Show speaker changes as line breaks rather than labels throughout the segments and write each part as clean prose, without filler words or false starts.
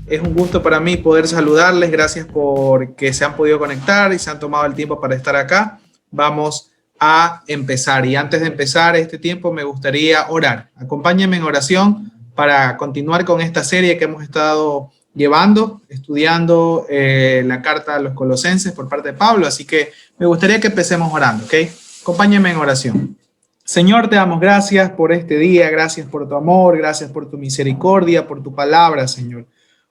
Es un gusto para mí poder saludarles. Gracias por que se han podido conectar y se han tomado el tiempo para estar acá. Vamos a empezar. Y antes de empezar este tiempo me gustaría orar. Acompáñenme en oración para continuar con esta serie que hemos estado llevando, estudiando la carta a los Colosenses por parte de Pablo. Así que me gustaría que empecemos orando, ¿ok? Acompáñenme en oración. Señor, te damos gracias por este día, gracias por tu amor, gracias por tu misericordia, por tu palabra, Señor.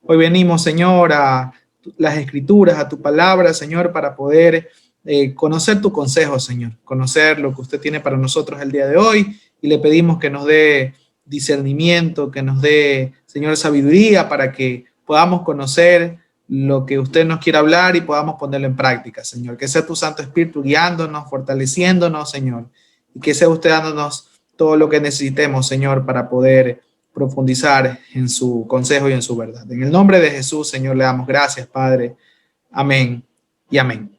Hoy venimos, Señor, a las Escrituras, a tu palabra, Señor, para poder conocer tu consejo, Señor, conocer lo que usted tiene para nosotros el día de hoy, y le pedimos que nos dé discernimiento, que nos dé, Señor, sabiduría para que podamos conocer lo que usted nos quiere hablar y podamos ponerlo en práctica, Señor. Que sea tu Santo Espíritu guiándonos, fortaleciéndonos, Señor, y que sea usted dándonos todo lo que necesitemos, Señor, para poder profundizar en su consejo y en su verdad. En el nombre de Jesús, Señor, le damos gracias, Padre. Amén y amén.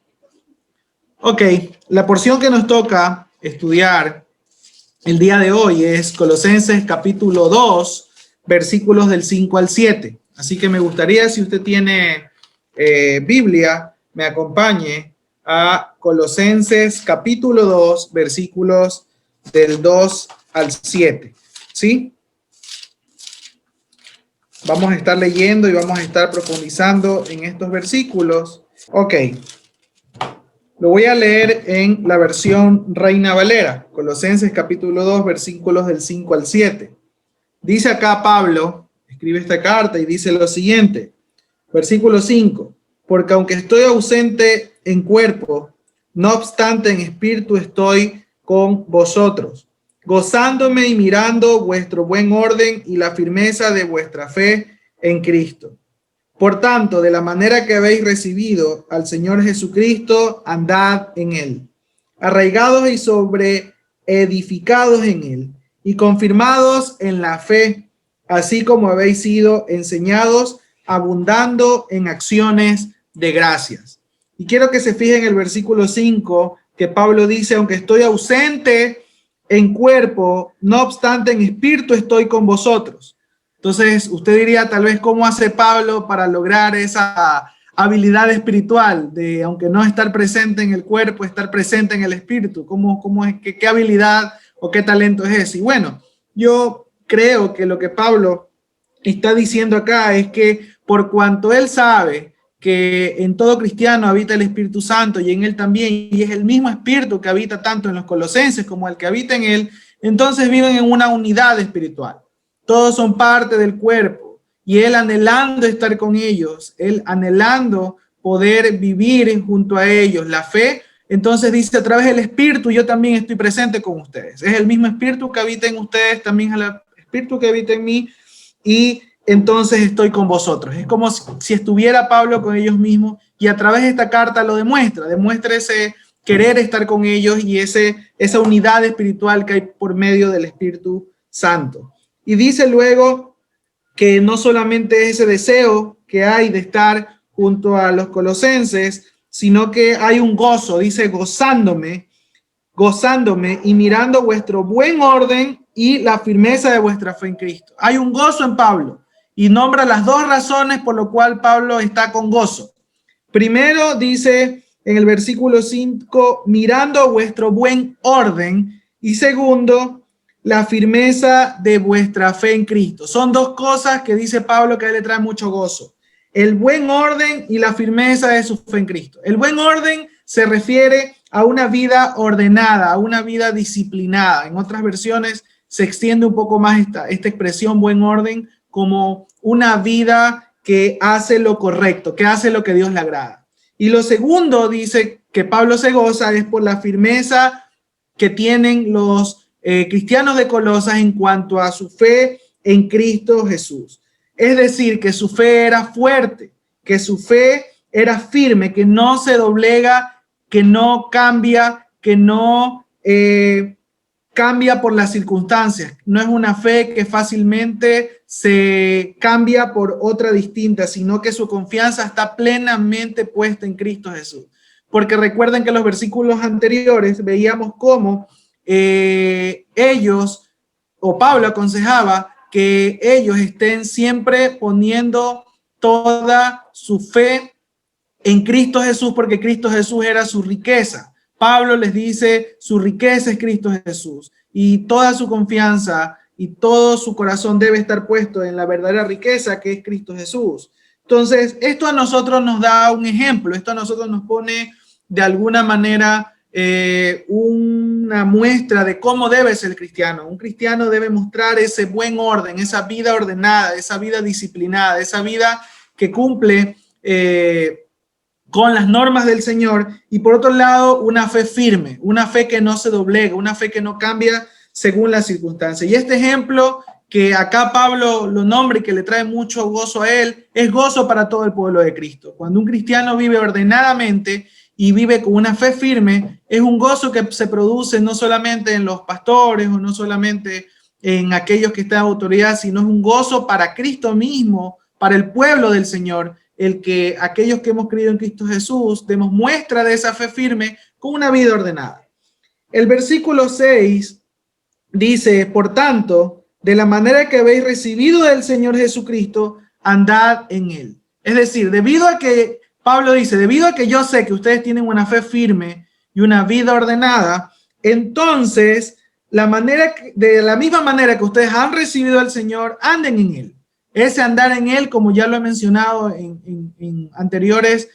Ok, la porción que nos toca estudiar el día de hoy es Colosenses capítulo 2, versículos del 5 al 7. Así que me gustaría, si usted tiene Biblia, me acompañe a Colosenses capítulo 2, versículos del 2 al 7. ¿Sí? Vamos a estar leyendo y vamos a estar profundizando en estos versículos. Ok. Lo voy a leer en la versión Reina Valera, Colosenses capítulo 2, versículos del 5 al 7. Dice acá Pablo, escribe esta carta y dice lo siguiente, versículo 5, porque aunque estoy ausente en cuerpo, no obstante en espíritu estoy con vosotros, gozándome y mirando vuestro buen orden y la firmeza de vuestra fe en Cristo. Por tanto, de la manera que habéis recibido al Señor Jesucristo, andad en él, arraigados y sobreedificados en él, y confirmados en la fe, así como habéis sido enseñados, abundando en acciones de gracias. Y quiero que se fijen en el versículo 5, que Pablo dice, aunque estoy ausente en cuerpo, no obstante en espíritu estoy con vosotros. Entonces, usted diría tal vez cómo hace Pablo para lograr esa habilidad espiritual de, aunque no estar presente en el cuerpo, estar presente en el espíritu. ¿Cómo es, qué habilidad o qué talento es ese? Y bueno, yo creo que lo que Pablo está diciendo acá es que por cuanto él sabe que en todo cristiano habita el Espíritu Santo y en él también, y es el mismo espíritu que habita tanto en los colosenses como el que habita en él, entonces viven en una unidad espiritual. Todos son parte del cuerpo y él anhelando estar con ellos, él anhelando poder vivir junto a ellos la fe. Entonces dice, a través del Espíritu yo también estoy presente con ustedes. Es el mismo Espíritu que habita en ustedes, también es el Espíritu que habita en mí, y entonces estoy con vosotros. Es como si estuviera Pablo con ellos mismos, y a través de esta carta lo demuestra ese querer estar con ellos y esa unidad espiritual que hay por medio del Espíritu Santo. Y dice luego que no solamente es ese deseo que hay de estar junto a los colosenses, sino que hay un gozo, dice gozándome y mirando vuestro buen orden y la firmeza de vuestra fe en Cristo. Hay un gozo en Pablo y nombra las dos razones por lo cual Pablo está con gozo. Primero dice en el versículo 5, mirando vuestro buen orden, y segundo, la firmeza de vuestra fe en Cristo. Son dos cosas que dice Pablo que a él le trae mucho gozo. El buen orden y la firmeza de su fe en Cristo. El buen orden se refiere a una vida ordenada, a una vida disciplinada. En otras versiones se extiende un poco más esta expresión buen orden como una vida que hace lo correcto, que hace lo que Dios le agrada. Y lo segundo, dice que Pablo se goza, es por la firmeza que tienen los cristianos de Colosas en cuanto a su fe en Cristo Jesús. Es decir, que su fe era fuerte, que su fe era firme, que no se doblega, que no cambia, que no cambia por las circunstancias. No es una fe que fácilmente se cambia por otra distinta, sino que su confianza está plenamente puesta en Cristo Jesús. Porque recuerden que en los versículos anteriores veíamos cómo ellos, o Pablo aconsejaba que ellos estén siempre poniendo toda su fe en Cristo Jesús, porque Cristo Jesús era su riqueza. Pablo les dice, su riqueza es Cristo Jesús, y toda su confianza y todo su corazón debe estar puesto en la verdadera riqueza que es Cristo Jesús. Entonces, esto a nosotros nos da un ejemplo, esto a nosotros nos pone de alguna manera una muestra de cómo debe ser el cristiano. Un cristiano debe mostrar ese buen orden, esa vida ordenada, esa vida disciplinada, esa vida que cumple con las normas del Señor, y por otro lado, una fe firme, una fe que no se doblega, una fe que no cambia según las circunstancias. Y este ejemplo que acá Pablo lo nombra y que le trae mucho gozo a él, es gozo para todo el pueblo de Cristo. Cuando un cristiano vive ordenadamente y vive con una fe firme, es un gozo que se produce no solamente en los pastores o no solamente en aquellos que están en autoridad, sino es un gozo para Cristo mismo, para el pueblo del Señor, el que aquellos que hemos creído en Cristo Jesús demos muestra de esa fe firme con una vida ordenada. El versículo 6 dice, por tanto, de la manera que habéis recibido del Señor Jesucristo, andad en él. Es decir, debido a que, Pablo dice, debido a que yo sé que ustedes tienen una fe firme y una vida ordenada, entonces, de la misma manera que ustedes han recibido al Señor, anden en él. Ese andar en él, como ya lo he mencionado en anteriores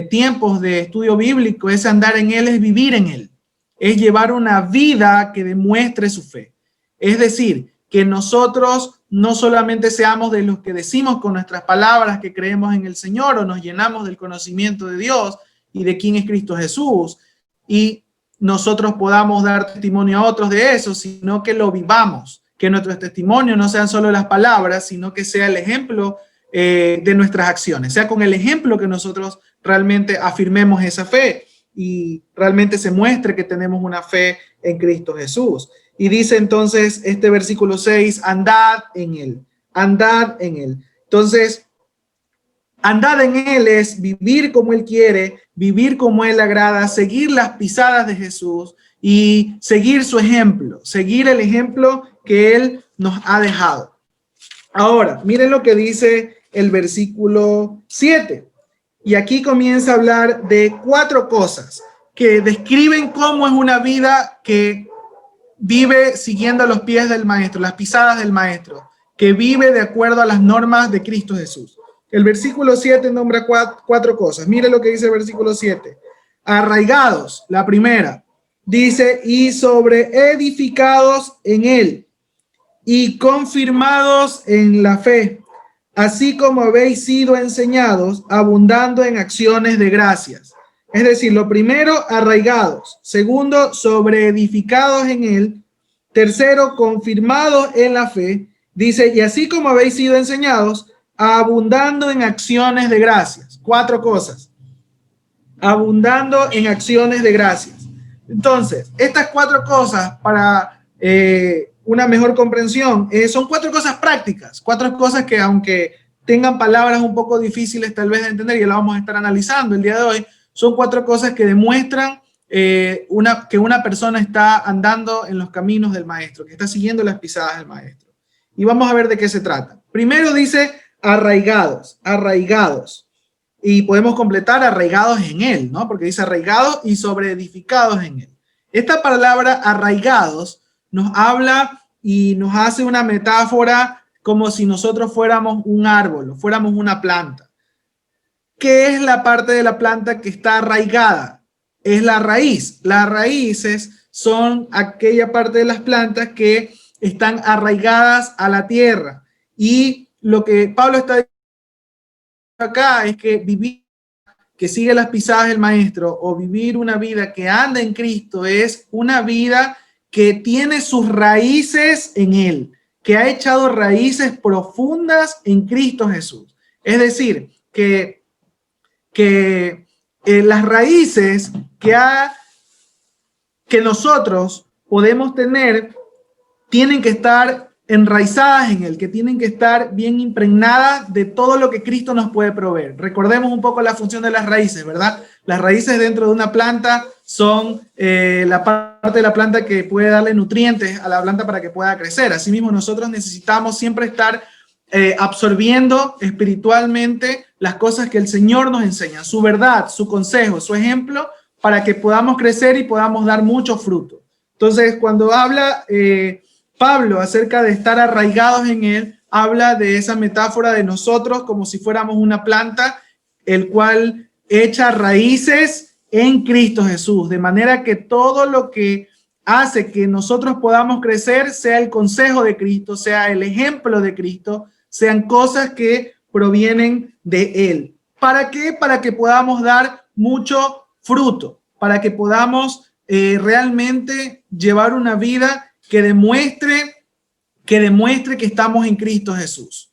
tiempos de estudio bíblico, ese andar en él es vivir en él, es llevar una vida que demuestre su fe. Es decir, que nosotros no solamente seamos de los que decimos con nuestras palabras que creemos en el Señor o nos llenamos del conocimiento de Dios y de quién es Cristo Jesús y nosotros podamos dar testimonio a otros de eso, sino que lo vivamos, que nuestros testimonios no sean solo las palabras, sino que sea el ejemplo de nuestras acciones, sea con el ejemplo que nosotros realmente afirmemos esa fe y realmente se muestre que tenemos una fe en Cristo Jesús. Y dice entonces este versículo 6, andad en él, andad en él. Entonces, andad en él es vivir como él quiere, vivir como él agrada, seguir las pisadas de Jesús y seguir su ejemplo, seguir el ejemplo que él nos ha dejado. Ahora, miren lo que dice el versículo 7. Y aquí comienza a hablar de 4 cosas que describen cómo es una vida que vive siguiendo los pies del maestro, las pisadas del maestro, que vive de acuerdo a las normas de Cristo Jesús. El versículo 7 nombra 4 cosas. Mire lo que dice el versículo 7. Arraigados, la primera, dice, y sobreedificados en él, y confirmados en la fe, así como habéis sido enseñados, abundando en acciones de gracias. Es decir, lo primero, arraigados. Segundo, sobreedificados en él. Tercero, confirmados en la fe. Dice, y así como habéis sido enseñados, abundando en acciones de gracias. 4 cosas. Abundando en acciones de gracias. Entonces, estas 4 cosas para una mejor comprensión son 4 cosas prácticas. 4 cosas que aunque tengan palabras un poco difíciles tal vez de entender, y las vamos a estar analizando el día de hoy, son 4 cosas que demuestran que una persona está andando en los caminos del maestro, que está siguiendo las pisadas del maestro. Y vamos a ver de qué se trata. Primero dice arraigados, arraigados. Y podemos completar arraigados en él, ¿no? Porque dice arraigados y sobreedificados en él. Esta palabra arraigados nos habla y nos hace una metáfora como si nosotros fuéramos un árbol, o fuéramos una planta. ¿Qué es la parte de la planta que está arraigada? Es la raíz. Las raíces son aquella parte de las plantas que están arraigadas a la tierra. Y lo que Pablo está diciendo acá es que vivir, que sigue las pisadas del maestro, o vivir una vida que anda en Cristo, es una vida que tiene sus raíces en él, que ha echado raíces profundas en Cristo Jesús. Es decir, que las raíces que nosotros podemos tener tienen que estar enraizadas en él, que tienen que estar bien impregnadas de todo lo que Cristo nos puede proveer. Recordemos un poco la función de las raíces, ¿verdad? Las raíces dentro de una planta son la parte de la planta que puede darle nutrientes a la planta para que pueda crecer. Asimismo, nosotros necesitamos siempre estar absorbiendo espiritualmente las cosas que el Señor nos enseña, su verdad, su consejo, su ejemplo, para que podamos crecer y podamos dar mucho fruto. Entonces, cuando habla Pablo acerca de estar arraigados en Él, habla de esa metáfora de nosotros como si fuéramos una planta, el cual echa raíces en Cristo Jesús, de manera que todo lo que hace que nosotros podamos crecer sea el consejo de Cristo, sea el ejemplo de Cristo, sean cosas que provienen de Él. ¿Para qué? Para que podamos dar mucho fruto, para que podamos realmente llevar una vida que demuestre que estamos en Cristo Jesús.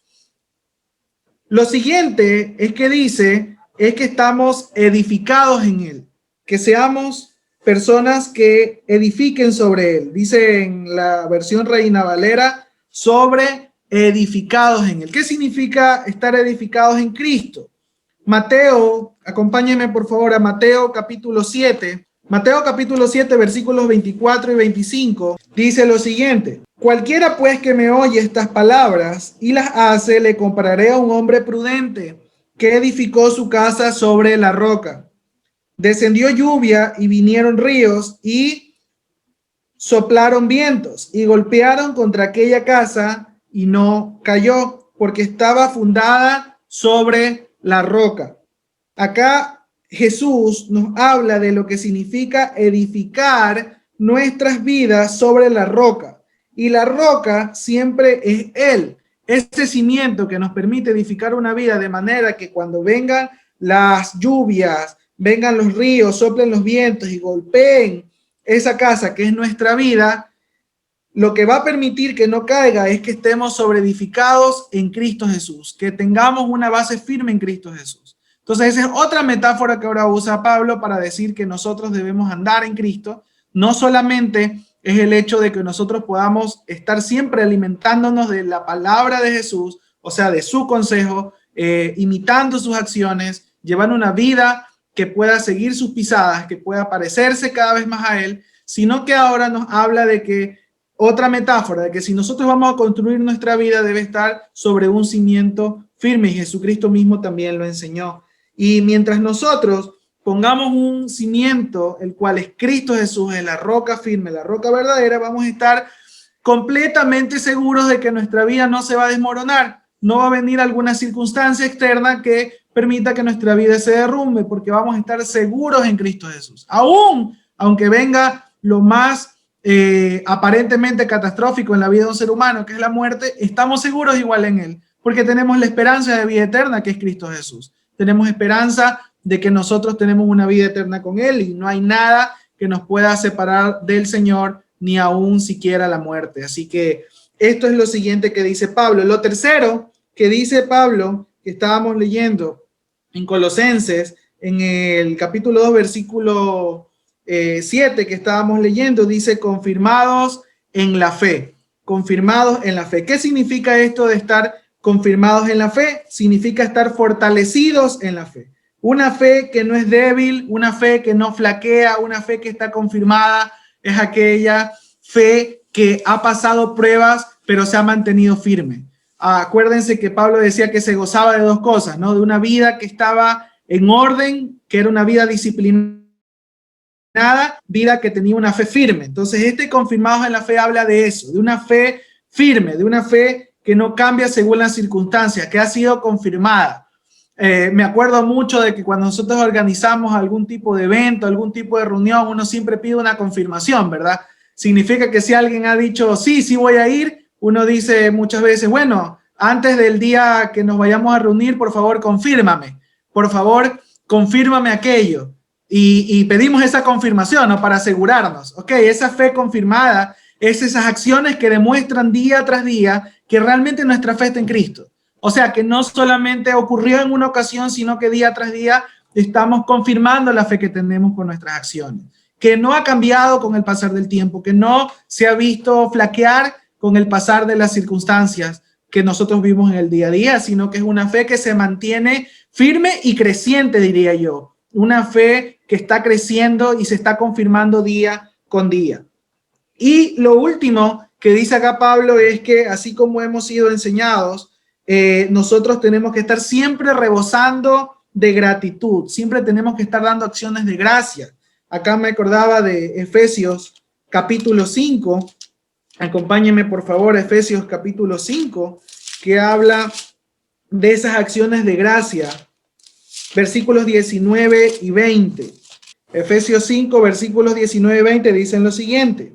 Lo siguiente es que dice, es que estamos edificados en Él, que seamos personas que edifiquen sobre Él. Dice en la versión Reina Valera, sobre edificados en Él. ¿Qué significa estar edificados en Cristo? Mateo, acompáñenme por favor a Mateo capítulo 7. Mateo capítulo 7, versículos 24 y 25, dice lo siguiente: cualquiera pues que me oye estas palabras y las hace, le compararé a un hombre prudente que edificó su casa sobre la roca. Descendió lluvia y vinieron ríos y soplaron vientos y golpearon contra aquella casa y no cayó, porque estaba fundada sobre la roca. Acá Jesús nos habla de lo que significa edificar nuestras vidas sobre la roca. Y la roca siempre es Él, ese cimiento que nos permite edificar una vida de manera que cuando vengan las lluvias, vengan los ríos, soplen los vientos y golpeen esa casa que es nuestra vida, lo que va a permitir que no caiga es que estemos sobreedificados en Cristo Jesús, que tengamos una base firme en Cristo Jesús. Entonces, esa es otra metáfora que ahora usa Pablo para decir que nosotros debemos andar en Cristo. No solamente es el hecho de que nosotros podamos estar siempre alimentándonos de la palabra de Jesús, o sea, de su consejo, imitando sus acciones, llevando una vida que pueda seguir sus pisadas, que pueda parecerse cada vez más a Él, sino que ahora nos habla de que otra metáfora, de que si nosotros vamos a construir nuestra vida debe estar sobre un cimiento firme, y Jesucristo mismo también lo enseñó. Y mientras nosotros pongamos un cimiento, el cual es Cristo Jesús, en la roca firme, la roca verdadera, vamos a estar completamente seguros de que nuestra vida no se va a desmoronar. No va a venir alguna circunstancia externa que permita que nuestra vida se derrumbe, porque vamos a estar seguros en Cristo Jesús. Aún, aunque venga lo más aparentemente catastrófico en la vida de un ser humano, que es la muerte, estamos seguros igual en Él, porque tenemos la esperanza de vida eterna, que es Cristo Jesús. Tenemos esperanza de que nosotros tenemos una vida eterna con Él y no hay nada que nos pueda separar del Señor, ni aún siquiera la muerte. Así que esto es lo siguiente que dice Pablo. Lo tercero que dice Pablo, que estábamos leyendo en Colosenses, en el capítulo 2, versículo 7 que estábamos leyendo, dice confirmados en la fe. Confirmados en la fe. ¿Qué significa esto de estar confirmados en la fe? Significa estar fortalecidos en la fe. Una fe que no es débil, una fe que no flaquea, una fe que está confirmada, es aquella fe que ha pasado pruebas, pero se ha mantenido firme. Acuérdense que Pablo decía que se gozaba de dos cosas, ¿no? De una vida que estaba en orden, que era una vida disciplinada, vida que tenía una fe firme. Entonces, confirmados en la fe habla de eso, de una fe firme, de una fe que no cambia según las circunstancias, que ha sido confirmada. Me acuerdo mucho de que cuando nosotros organizamos algún tipo de evento, algún tipo de reunión, uno siempre pide una confirmación, ¿verdad? Significa que si alguien ha dicho, sí, sí voy a ir, uno dice muchas veces, bueno, antes del día que nos vayamos a reunir, por favor, confírmame. Por favor, confírmame aquello. Y pedimos esa confirmación, ¿no? Para asegurarnos. Ok, esa fe confirmada es esas acciones que demuestran día tras día que realmente nuestra fe está en Cristo. O sea, que no solamente ocurrió en una ocasión, sino que día tras día estamos confirmando la fe que tenemos con nuestras acciones. Que no ha cambiado con el pasar del tiempo, que no se ha visto flaquear con el pasar de las circunstancias que nosotros vivimos en el día a día, sino que es una fe que se mantiene firme y creciente, diría yo. Una fe que está creciendo y se está confirmando día con día. Y lo último que dice acá Pablo es que así como hemos sido enseñados nosotros tenemos que estar siempre rebosando de gratitud, siempre tenemos que estar dando acciones de gracia. Acá me acordaba de Efesios capítulo 5, acompáñenme por favor a Efesios capítulo 5, que habla de esas acciones de gracia, versículos 19 y 20. Efesios 5, versículos 19 y 20 dicen lo siguiente: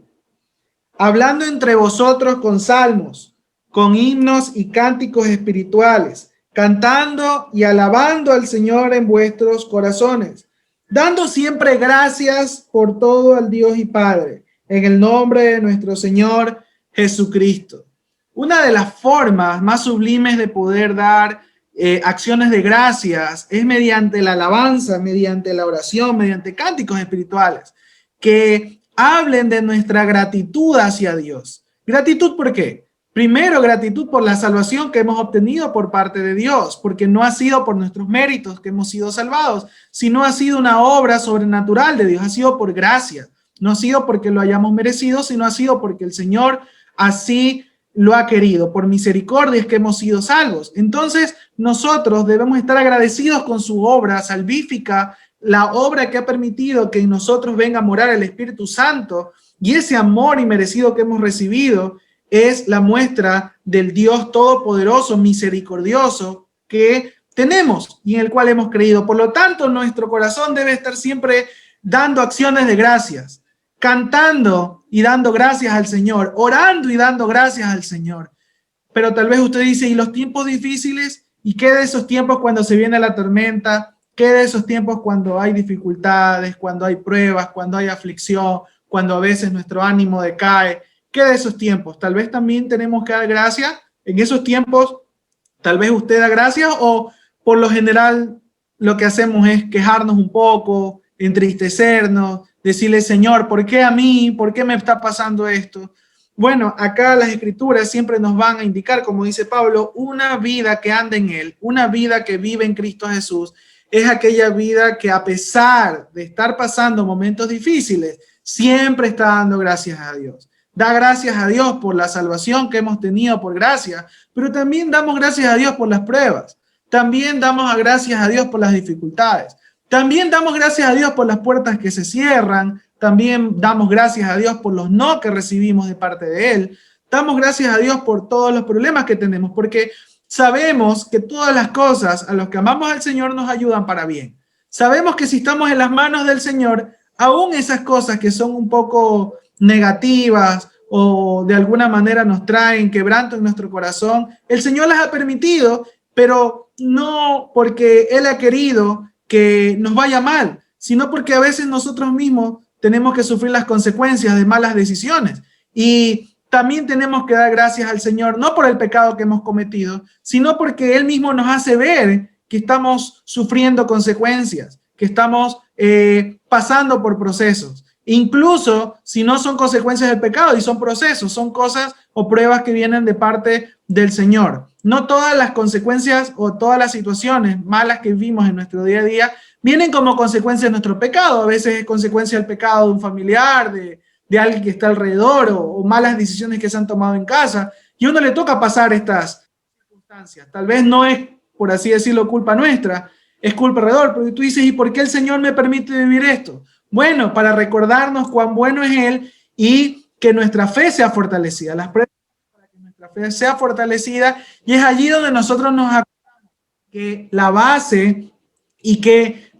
hablando entre vosotros con salmos, con himnos y cánticos espirituales, cantando y alabando al Señor en vuestros corazones, dando siempre gracias por todo al Dios y Padre, en el nombre de nuestro Señor Jesucristo. Una de las formas más sublimes de poder dar acciones de gracias es mediante la alabanza, mediante la oración, mediante cánticos espirituales que hablen de nuestra gratitud hacia Dios. ¿Gratitud por qué? Primero, gratitud por la salvación que hemos obtenido por parte de Dios, porque no ha sido por nuestros méritos que hemos sido salvados, sino ha sido una obra sobrenatural de Dios, ha sido por gracia. No ha sido porque lo hayamos merecido, sino ha sido porque el Señor así lo ha querido. Por misericordia es que hemos sido salvos. Entonces, nosotros debemos estar agradecidos con su obra salvífica, la obra que ha permitido que en nosotros venga a morar el Espíritu Santo, y ese amor inmerecido que hemos recibido es la muestra del Dios todopoderoso, misericordioso que tenemos y en el cual hemos creído. Por lo tanto, nuestro corazón debe estar siempre dando acciones de gracias, cantando y dando gracias al Señor, orando y dando gracias al Señor. Pero tal vez usted dice, ¿y los tiempos difíciles? ¿Y qué de esos tiempos cuando se viene la tormenta? ¿Qué de esos tiempos cuando hay dificultades, cuando hay pruebas, cuando hay aflicción, cuando a veces nuestro ánimo decae? ¿Qué de esos tiempos? Tal vez también tenemos que dar gracias. En esos tiempos, tal vez usted da gracias, o por lo general lo que hacemos es quejarnos un poco, entristecernos, decirle, Señor, ¿por qué a mí? ¿Por qué me está pasando esto? Bueno, acá las escrituras siempre nos van a indicar, como dice Pablo, una vida que anda en Él, una vida que vive en Cristo Jesús, es aquella vida que a pesar de estar pasando momentos difíciles, siempre está dando gracias a Dios. Da gracias a Dios por la salvación que hemos tenido por gracia, pero también damos gracias a Dios por las pruebas. También damos gracias a Dios por las dificultades. También damos gracias a Dios por las puertas que se cierran. También damos gracias a Dios por los no que recibimos de parte de Él. Damos gracias a Dios por todos los problemas que tenemos, porque sabemos que todas las cosas a los que amamos al Señor nos ayudan para bien. Sabemos que si estamos en las manos del Señor, aún esas cosas que son un poco negativas o de alguna manera nos traen quebranto en nuestro corazón, el Señor las ha permitido, pero no porque Él ha querido que nos vaya mal, sino porque a veces nosotros mismos tenemos que sufrir las consecuencias de malas decisiones. Y también tenemos que dar gracias al Señor, no por el pecado que hemos cometido, sino porque Él mismo nos hace ver que estamos sufriendo consecuencias, que estamos pasando por procesos. Incluso si no son consecuencias del pecado y son procesos, son cosas o pruebas que vienen de parte del Señor. No todas las consecuencias o todas las situaciones malas que vivimos en nuestro día a día vienen como consecuencia de nuestro pecado. A veces es consecuencia del pecado de un familiar, de alguien que está alrededor, o malas decisiones que se han tomado en casa. Y a uno le toca pasar estas circunstancias. Tal vez no es, por así decirlo, culpa nuestra, es culpa alrededor. Pero tú dices, ¿y por qué el Señor me permite vivir esto? Bueno, para recordarnos cuán bueno es Él y que nuestra fe sea fortalecida. Las pruebas para que nuestra fe sea fortalecida, y es allí donde nosotros nos acordamos que la base y que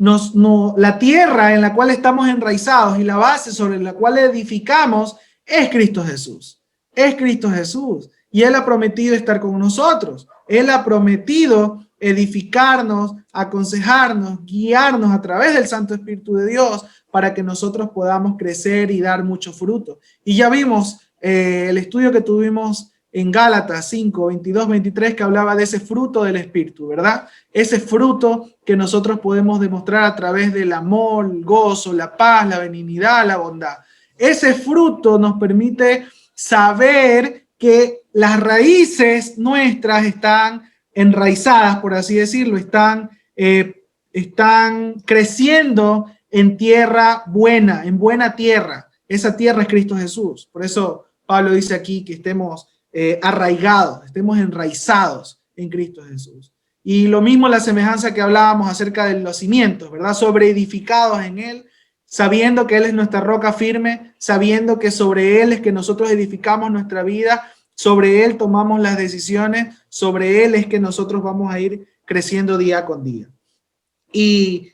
la tierra en la cual estamos enraizados y la base sobre la cual edificamos es Cristo Jesús. Es Cristo Jesús. Y Él ha prometido estar con nosotros. Él ha prometido edificarnos, aconsejarnos, guiarnos a través del Santo Espíritu de Dios para que nosotros podamos crecer y dar mucho fruto. Y ya vimos el estudio que tuvimos en Gálatas 5, 22, 23, que hablaba de ese fruto del Espíritu, ¿verdad? Ese fruto que nosotros podemos demostrar a través del amor, el gozo, la paz, la benignidad, la bondad. Ese fruto nos permite saber que las raíces nuestras están enraizadas, por así decirlo, están creciendo en tierra buena, en buena tierra. Esa tierra es Cristo Jesús. Por eso Pablo dice aquí que estemos arraigados, estemos enraizados en Cristo Jesús. Y lo mismo la semejanza que hablábamos acerca de los cimientos, ¿verdad? Sobreedificados en Él, sabiendo que Él es nuestra roca firme, sabiendo que sobre Él es que nosotros edificamos nuestra vida, sobre Él tomamos las decisiones, sobre Él es que nosotros vamos a ir creciendo día con día. Y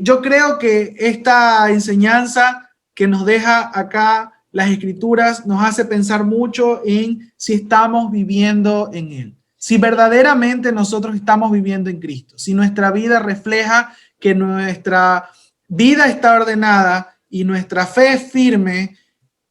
yo creo que esta enseñanza que nos deja acá las Escrituras nos hace pensar mucho en si estamos viviendo en Él. Si verdaderamente nosotros estamos viviendo en Cristo, si nuestra vida refleja que nuestra vida está ordenada y nuestra fe es firme,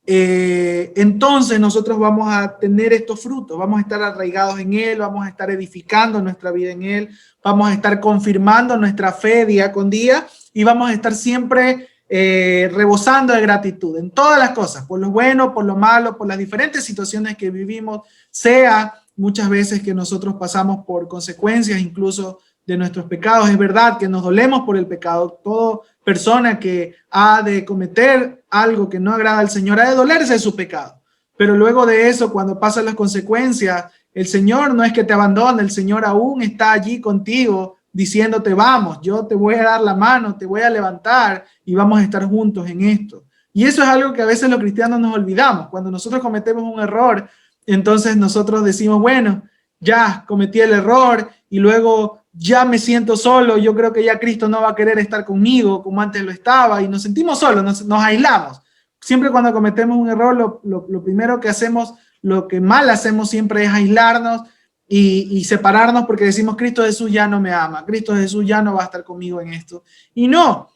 entonces nosotros vamos a tener estos frutos, vamos a estar arraigados en Él, vamos a estar edificando nuestra vida en Él, vamos a estar confirmando nuestra fe día con día y vamos a estar siempre rebosando de gratitud en todas las cosas, por lo bueno, por lo malo, por las diferentes situaciones que vivimos, sea muchas veces que nosotros pasamos por consecuencias incluso de nuestros pecados. Es verdad que nos dolemos por el pecado. Toda persona que ha de cometer algo que no agrada al Señor ha de dolerse de su pecado. Pero luego de eso, cuando pasan las consecuencias, el Señor no es que te abandone, el Señor aún está allí contigo diciéndote, vamos, yo te voy a dar la mano, te voy a levantar y vamos a estar juntos en esto. Y eso es algo que a veces los cristianos nos olvidamos. Cuando nosotros cometemos un error, entonces nosotros decimos, bueno, ya cometí el error y luego ya me siento solo, yo creo que ya Cristo no va a querer estar conmigo como antes lo estaba y nos sentimos solos, nos aislamos. Siempre cuando cometemos un error, lo primero que hacemos, lo que mal hacemos siempre es aislarnos y separarnos porque decimos, Cristo Jesús ya no me ama, Cristo Jesús ya no va a estar conmigo en esto. Y no,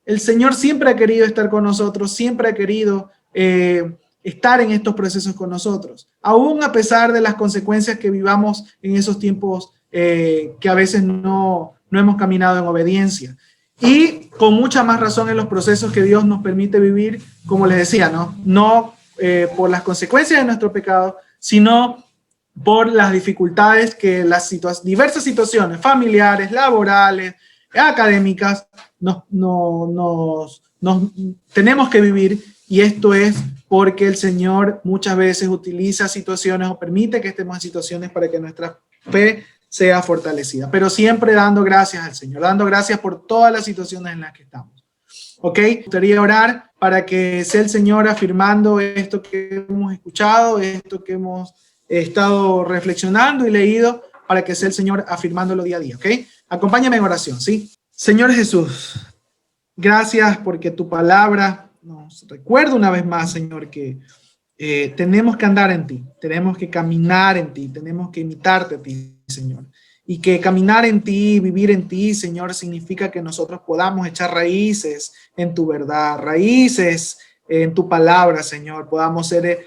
el Señor siempre ha querido estar con nosotros, siempre ha querido estar en estos procesos con nosotros, aún a pesar de las consecuencias que vivamos en esos tiempos que a veces no hemos caminado en obediencia. Y con mucha más razón en los procesos que Dios nos permite vivir, como les decía, no por las consecuencias de nuestro pecado, sino por las dificultades que las diversas situaciones familiares, laborales, académicas, nos tenemos que vivir, y esto es porque el Señor muchas veces utiliza situaciones o permite que estemos en situaciones para que nuestra fe sea fortalecida, pero siempre dando gracias al Señor, dando gracias por todas las situaciones en las que estamos. ¿Ok? Me gustaría orar para que sea el Señor afirmando esto que hemos escuchado, esto que hemos estado reflexionando y leído, para que sea el Señor afirmándolo día a día. ¿Ok? Acompáñame en oración, ¿sí? Señor Jesús, gracias porque tu palabra nos recuerda una vez más, Señor, que tenemos que andar en ti, tenemos que caminar en ti, tenemos que imitarte a ti, Señor. Y que caminar en ti, vivir en ti, Señor, significa que nosotros podamos echar raíces en tu verdad, raíces en tu palabra, Señor. Podamos ser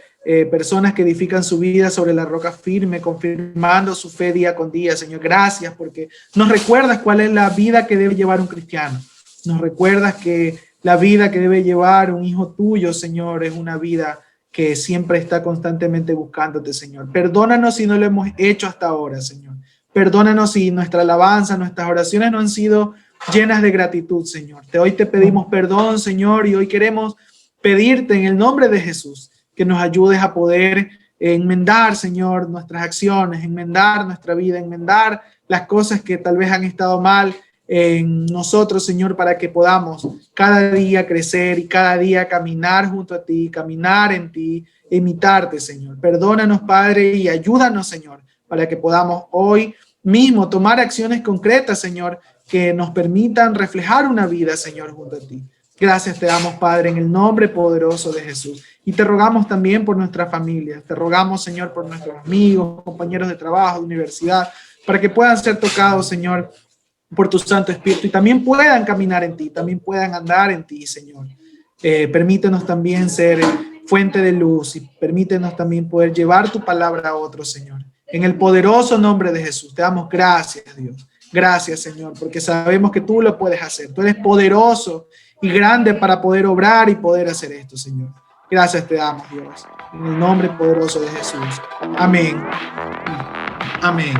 personas que edifican su vida sobre la roca firme, confirmando su fe día con día, Señor. Gracias porque nos recuerdas cuál es la vida que debe llevar un cristiano. Nos recuerdas que la vida que debe llevar un hijo tuyo, Señor, es una vida que siempre está constantemente buscándote, Señor. Perdónanos si no lo hemos hecho hasta ahora, Señor. Perdónanos si nuestra alabanza, nuestras oraciones no han sido llenas de gratitud, Señor. Hoy te pedimos perdón, Señor, y hoy queremos pedirte en el nombre de Jesús que nos ayudes a poder enmendar, Señor, nuestras acciones, enmendar nuestra vida, enmendar las cosas que tal vez han estado mal en nosotros, Señor, para que podamos cada día crecer y cada día caminar junto a ti, caminar en ti, imitarte, Señor. Perdónanos, Padre, y ayúdanos, Señor, para que podamos hoy mismo tomar acciones concretas, Señor, que nos permitan reflejar una vida, Señor, junto a ti. Gracias te damos, Padre, en el nombre poderoso de Jesús. Y te rogamos también por nuestra familia. Te rogamos, Señor, por nuestros amigos, compañeros de trabajo, de universidad, para que puedan ser tocados, Señor, por tu Santo Espíritu y también puedan caminar en ti, también puedan andar en ti, Señor. Permítenos también ser fuente de luz y permítenos también poder llevar tu palabra a otros, Señor. En el poderoso nombre de Jesús, te damos gracias, Dios. Gracias, Señor, porque sabemos que tú lo puedes hacer. Tú eres poderoso y grande para poder obrar y poder hacer esto, Señor. Gracias te damos, Dios. En el nombre poderoso de Jesús. Amén. Amén.